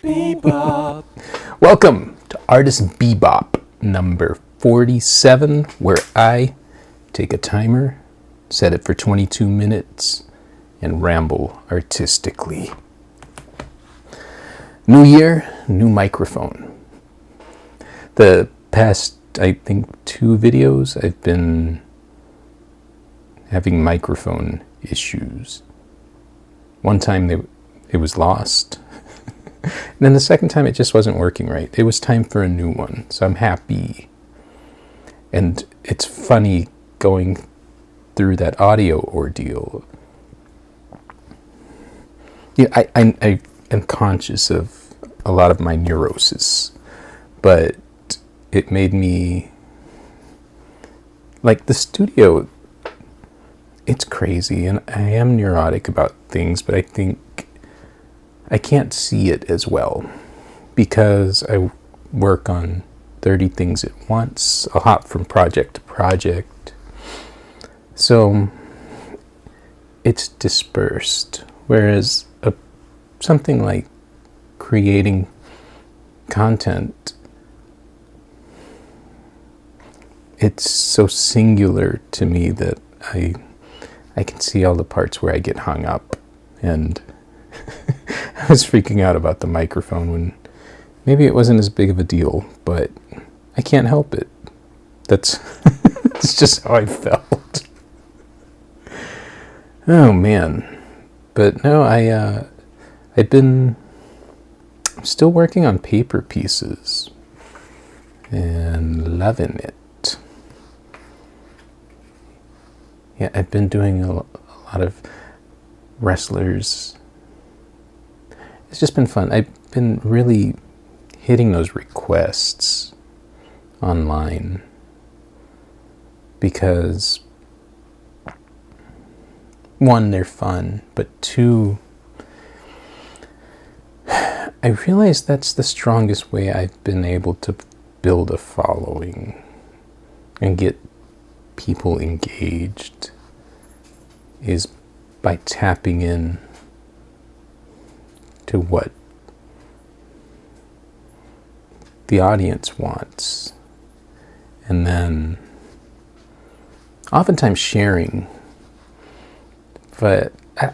Bebop. Welcome to Artist Bebop number 47, where I take a timer, set it for 22 minutes, and ramble artistically. New year, new microphone. The past, I think, 2 videos, I've been having microphone issues. One time it was lost. And then the second time it just wasn't working right. It was time for a new one, so I'm happy. And it's funny going through that audio ordeal. Yeah, I am conscious of a lot of my neurosis, but it made me, like, the studio, it's crazy, and I am neurotic about things, but I think I can't see it as well because I work on 30 things at once. I'll hop from project to project. So it's dispersed. Whereas something like creating content, it's so singular to me that I can see all the parts where I get hung up. And I was freaking out about the microphone when maybe it wasn't as big of a deal, but I can't help it. That's it's just how I felt. Oh man. But no, I'm still working on paper pieces and loving it. Yeah, I've been doing a lot of wrestlers. It's just been fun. I've been really hitting those requests online because, 1, they're fun, but 2, I realize that's the strongest way I've been able to build a following and get people engaged is by tapping in to what the audience wants, and then oftentimes sharing. But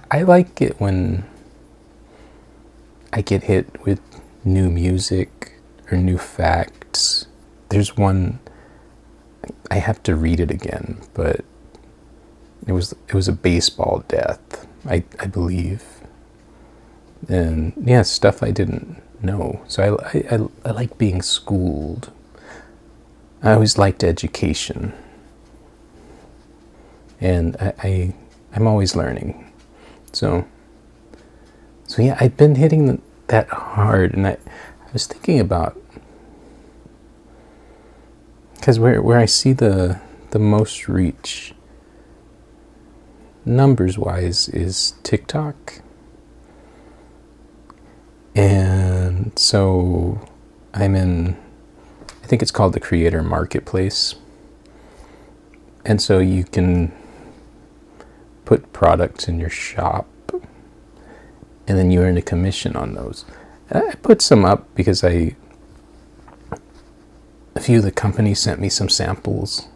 I like it when I get hit with new music or new facts. There's one, I have to read it again, but it was a baseball death, I believe. And yeah, stuff I didn't know. So I like being schooled. I always liked education. And I'm always learning. So yeah, I've been hitting that hard, and I was thinking about, because where I see the most reach numbers wise is TikTok. And so I'm in, I think it's called the Creator Marketplace. And so you can put products in your shop and then you earn a commission on those. I put some up because a few of the companies sent me some samples.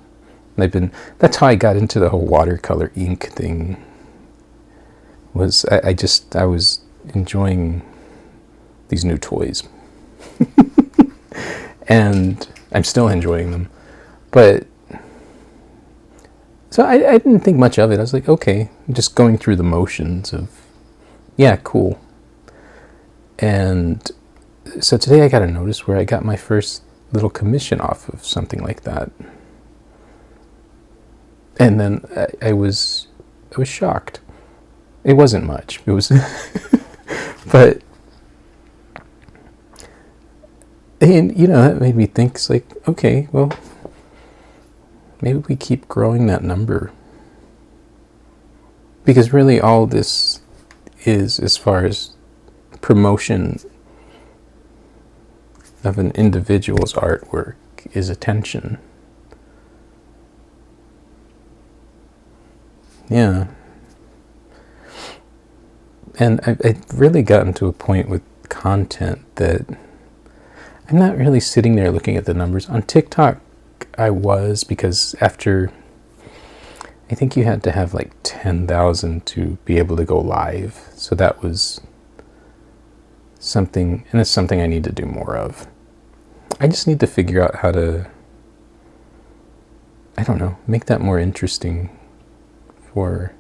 And that's how I got into the whole watercolor ink thing. I was enjoying these new toys. And I'm still enjoying them. But so I didn't think much of it. I was like, okay, I'm just going through the motions of, yeah, cool. And so today I got a notice where I got my first little commission off of something like that. And then I was shocked. It wasn't much. It was, but, and that made me think, it's like, okay, well, maybe we keep growing that number. Because really all this is, as far as promotion of an individual's artwork, is attention. Yeah. And I've really gotten to a point with content that I'm not really sitting there looking at the numbers. On TikTok, I was, because after, I think you had to have like 10,000 to be able to go live. So that was something, and it's something I need to do more of. I just need to figure out how to, I don't know, make that more interesting for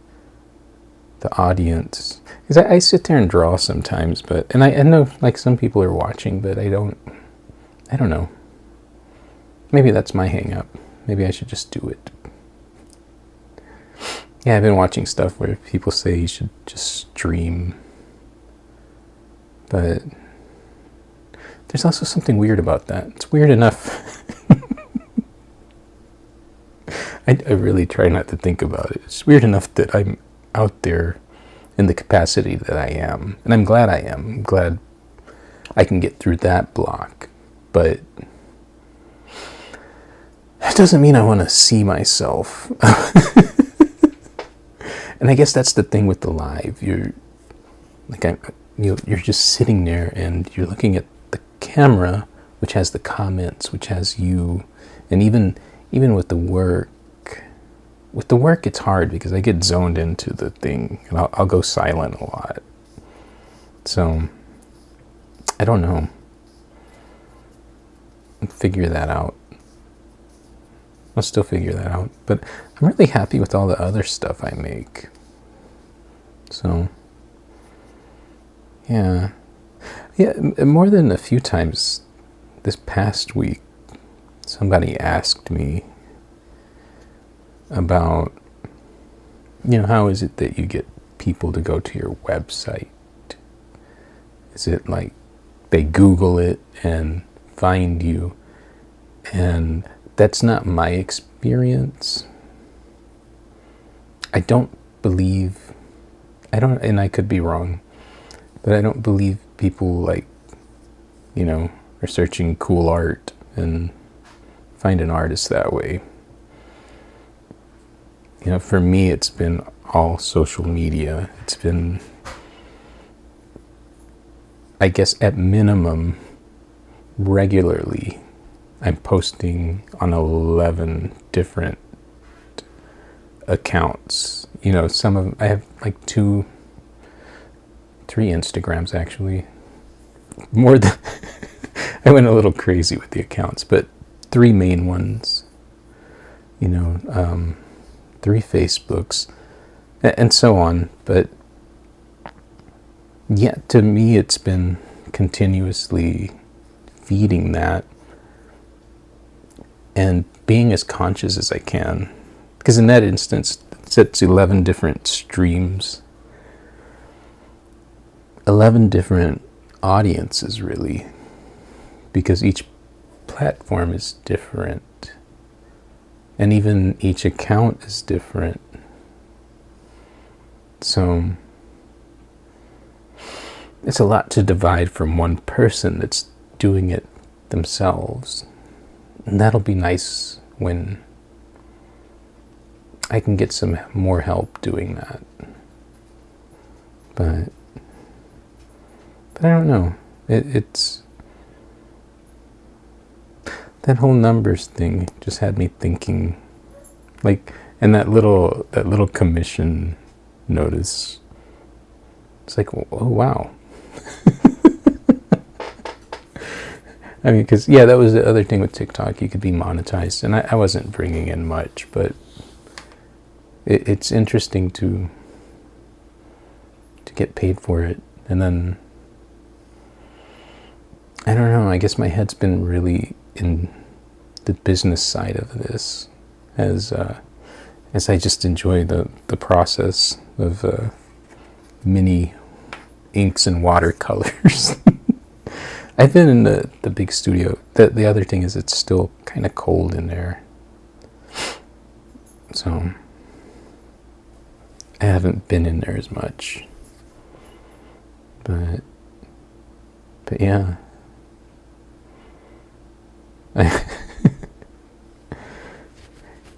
the audience. Because I sit there and draw sometimes, but, and I know like some people are watching, but I don't know. Maybe that's my hang up. Maybe I should just do it. Yeah, I've been watching stuff where people say you should just stream. But there's also something weird about that. It's weird enough. I really try not to think about it. It's weird enough that I'm out there in the capacity that I am. And I'm glad I am. I'm glad I can get through that block. But that doesn't mean I want to see myself. And I guess that's the thing with the live. You're just sitting there and you're looking at the camera, which has the comments, which has you, and even with the work. With the work, it's hard because I get zoned into the thing, and I'll go silent a lot. So I don't know. I'll figure that out. I'll still figure that out. But I'm really happy with all the other stuff I make. So, yeah. More than a few times this past week, somebody asked me about, how is it that you get people to go to your website? Is it like they Google it and find you? And that's not my experience. And I could be wrong, but I don't believe people are searching cool art and find an artist that way. For me, it's been all social media. It's been, I guess, at minimum, regularly, I'm posting on 11 different accounts. Some of them, I have like 3 Instagrams actually. More than, I went a little crazy with the accounts, but 3 main ones. 3 Facebooks, and so on. But yeah, to me, it's been continuously feeding that and being as conscious as I can. Because in that instance, it's 11 different streams, 11 different audiences, really, because each platform is different. And even each account is different. So it's a lot to divide from one person that's doing it themselves. And that'll be nice when I can get some more help doing that. But I don't know. It's that whole numbers thing just had me thinking, and that little commission notice. It's like, oh wow. I mean, because that was the other thing with TikTok. You could be monetized, and I wasn't bringing in much, but it's interesting to get paid for it. And then I don't know. I guess my head's been really in the business side of this, as I just enjoy the process of mini inks and watercolors. I've been in the big studio. The other thing is it's still kind of cold in there, so I haven't been in there as much. But yeah.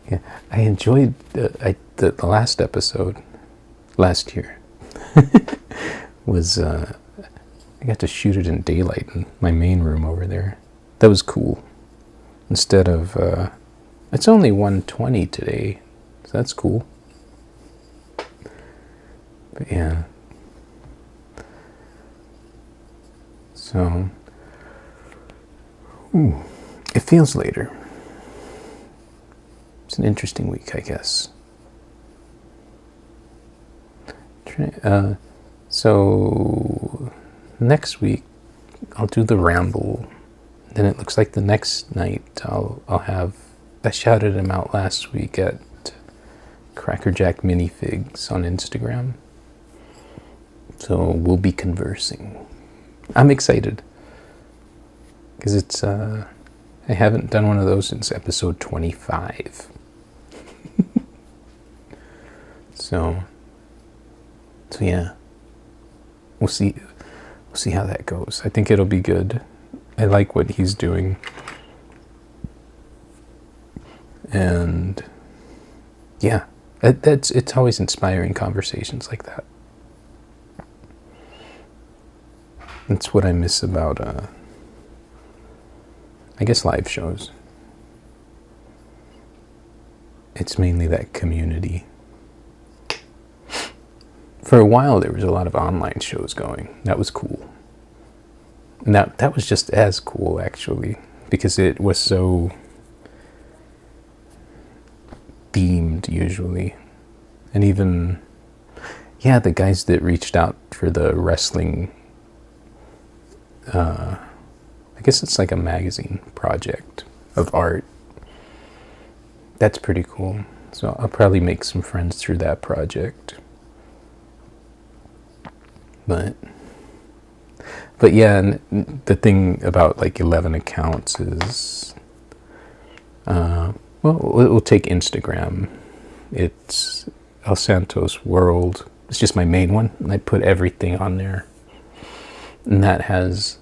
Yeah, I enjoyed the last episode last year. Was I got to shoot it in daylight in my main room over there. That was cool. Instead of, it's only 1:20 today, so that's cool. But yeah. So, it feels later. It's an interesting week, I guess. So next week I'll do the ramble. Then it looks like the next night I'll have. I shouted him out last week at Crackerjack Minifigs on Instagram. So we'll be conversing. I'm excited because it's. I haven't done one of those since episode 25. So yeah, we'll see how that goes. I think it'll be good. I like what he's doing, and yeah, it's always inspiring conversations like that. That's what I miss about I guess live shows. It's mainly that community. For a while, there was a lot of online shows going. That was cool. And that was just as cool, actually, because it was so themed, usually. And even, yeah, the guys that reached out for the wrestling, I guess it's like a magazine project of art. That's pretty cool. So I'll probably make some friends through that project. But yeah, and the thing about like 11 accounts is, well, we'll take Instagram. It's El Santos World. It's just my main one, and I put everything on there, and that has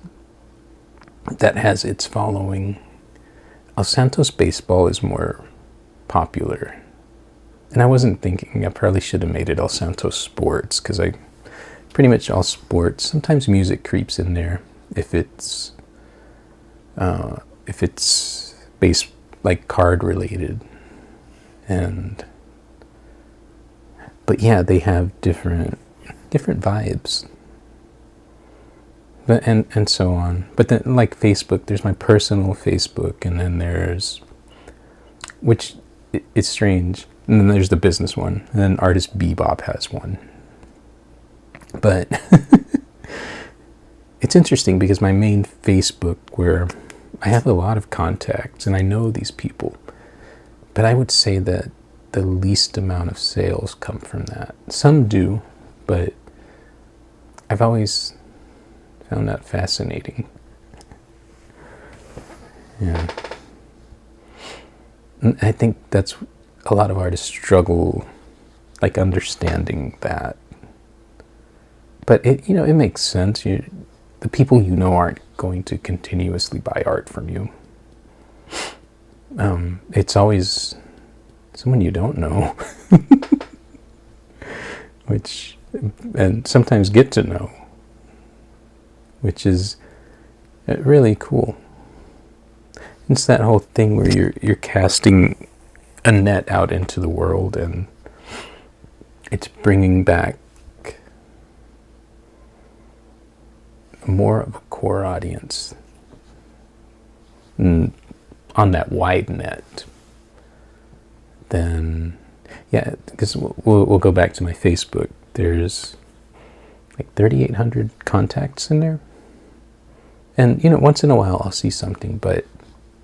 its following. El Santos Baseball is more popular, and I wasn't thinking. I probably should have made it El Santos Sports, because I pretty much all sports. Sometimes music creeps in there if it's base like card related, but yeah, they have different vibes, but and so on. But then like Facebook, there's my personal Facebook, and then there's, which it's strange, and then there's the business one, and then Artist Bebop has one. But it's interesting because my main Facebook, where I have a lot of contacts and I know these people, but I would say that the least amount of sales come from that. Some do, but I've always found that fascinating. Yeah. And I think that's a lot of artists struggle, like, understanding that. But it makes sense. The people you know aren't going to continuously buy art from you. It's always someone you don't know, and sometimes get to know, which is really cool. It's that whole thing where you're casting a net out into the world, and it's bringing back more of a core audience on that wide net. Then, yeah, because we'll go back to my Facebook. There's like 3,800 contacts in there, and once in a while I'll see something, but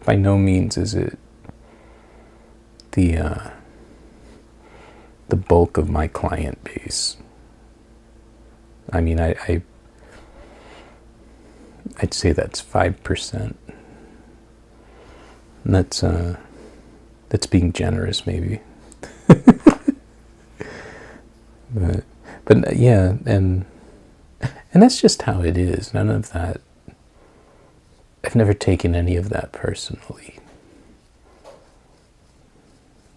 by no means is it the bulk of my client base. I mean, I'd say that's 5%. And that's being generous, maybe. but yeah, and that's just how it is. None of that. I've never taken any of that personally.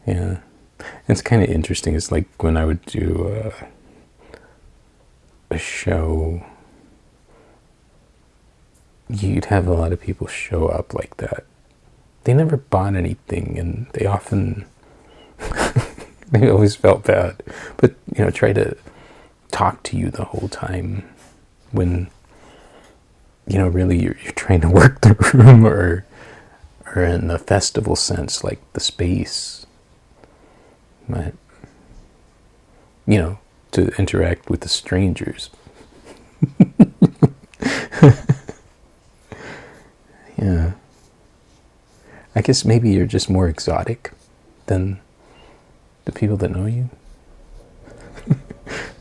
Yeah, it's kind of interesting. It's like when I would do a show you'd have a lot of people show up like that. They never bought anything, and they often, they always felt bad, but try to talk to you the whole time when really you're trying to work the room, or in the festival sense, like the space, but to interact with the strangers. Yeah. I guess maybe you're just more exotic than the people that know you.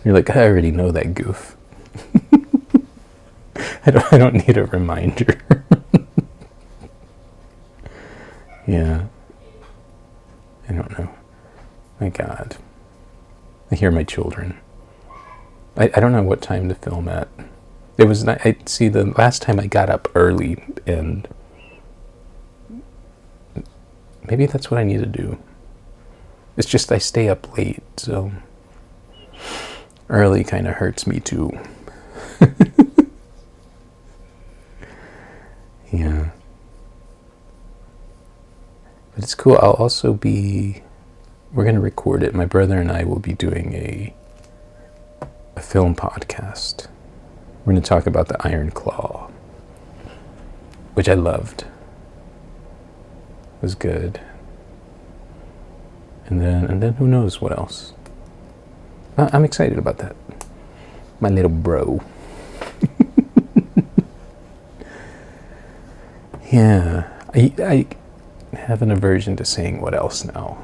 You're like, I already know that goof. I don't need a reminder. Yeah. I don't know. My God. I hear my children. I don't know what time to film at. It was not, I see, the last time I got up early, and maybe that's what I need to do. It's just I stay up late, so early kind of hurts me too. Yeah. But it's cool. We're going to record it. My brother and I will be doing a film podcast. We're going to talk about the Iron Claw, which I loved. It was good. And then who knows what else. I'm excited about that. My little bro. Yeah. I have an aversion to saying what else now.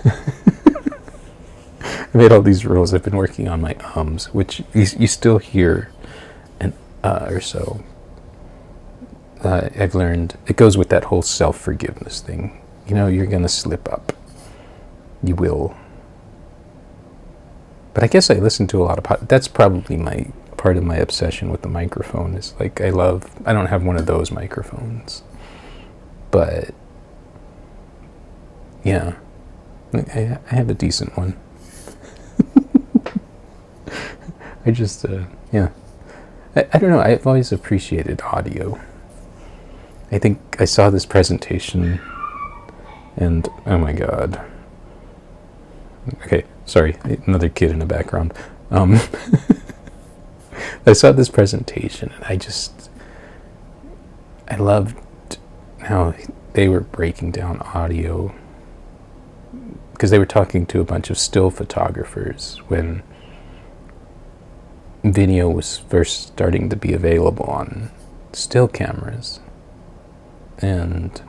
I made all these rules. I've been working on my ums, which you still hear an or so. I've learned it goes with that whole self-forgiveness thing. You're going to slip up. You will. But I guess I listen to a lot of that's probably my part of my obsession with the microphone, is like I don't have one of those microphones, but yeah, I have a decent one. I just yeah, I don't know, I've always appreciated audio. I think I saw this presentation and oh my God. Okay, sorry, another kid in the background. I saw this presentation and I loved how they were breaking down audio, because they were talking to a bunch of still photographers when video was first starting to be available on still cameras. And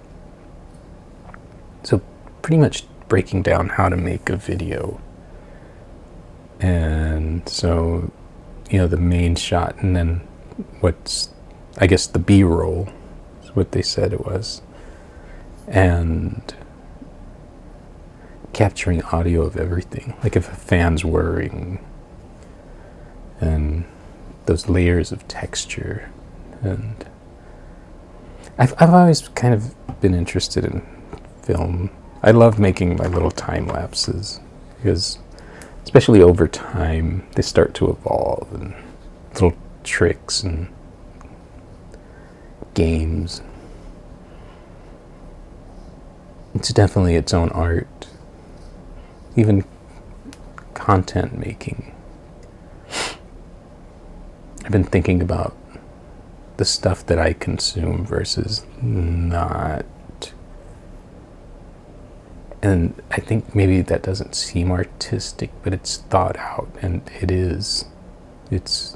so pretty much breaking down how to make a video. And so, the main shot, and then what's, I guess, the B-roll is what they said it was. And capturing audio of everything, like if a fan's whirring, and those layers of texture. And I've always kind of been interested in film. I love making my little time lapses, because especially over time they start to evolve, and little tricks and games. It's definitely its own art. Even content making. I've been thinking about the stuff that I consume versus not. And I think maybe that doesn't seem artistic, but it's thought out, and it is. It's,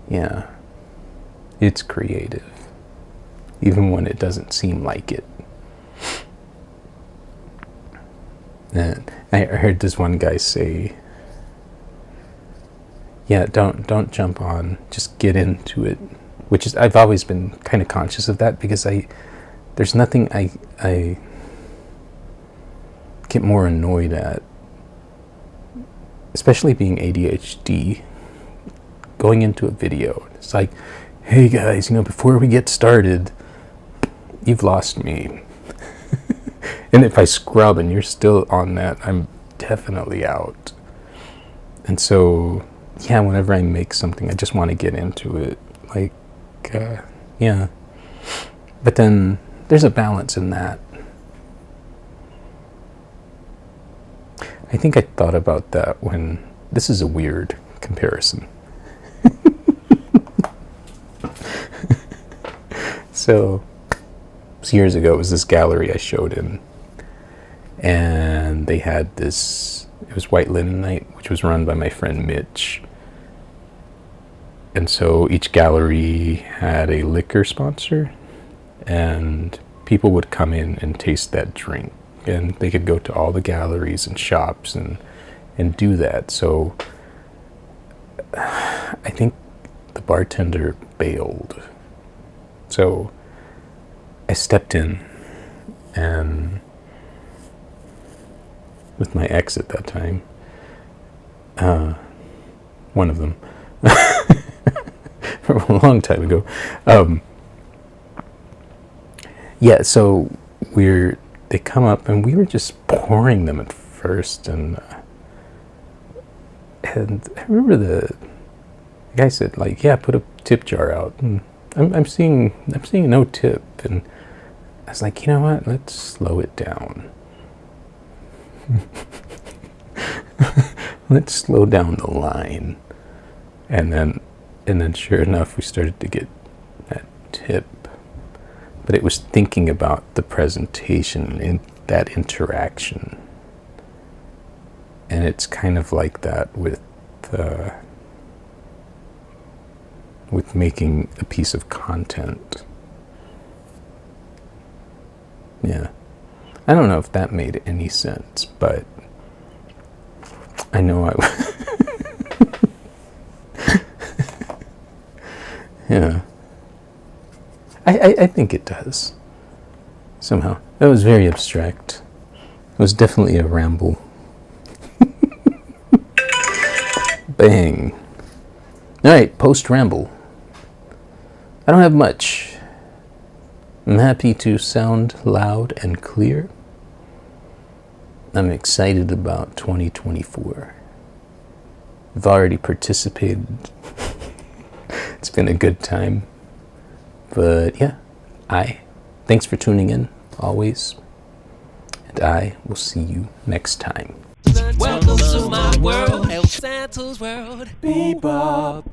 yeah, it's creative, even when it doesn't seem like it. And I heard this one guy say, yeah, don't jump on, just get into it. Which is, I've always been kind of conscious of that, because there's nothing I get more annoyed at, especially being ADHD, going into a video. It's like, hey guys, before we get started, you've lost me. And if I scrub and you're still on that, I'm definitely out. And so yeah, whenever I make something, I just want to get into it. Like, yeah. But then there's a balance in that. I think I thought about that when, this is a weird comparison. So years ago, it was this gallery I showed in, and they had this, it was White Linen Night, which was run by my friend Mitch. And so each gallery had a liquor sponsor, and people would come in and taste that drink, and they could go to all the galleries and shops and do that. So I think the bartender bailed. So I stepped in, and with my ex at that time, one of them, from a long time ago. Yeah, so they come up, and we were just pouring them at first, and I remember the guy said, like, yeah, put a tip jar out, and I'm seeing no tip, and I was like, you know what, let's slow it down. Let's slow down the line. And then sure enough, we started to get that tip. But it was thinking about the presentation and that interaction. And it's kind of like that with making a piece of content. Yeah. I don't know if that made any sense, but I know yeah. I think it does. Somehow. That was very abstract. It was definitely a ramble. Bang. Alright, post-ramble. I don't have much. I'm happy to sound loud and clear. I'm excited about 2024. I've already participated. It's been a good time. But yeah, thanks for tuning in, always. And I will see you next time. Welcome to my world, El Santos world. Bebop.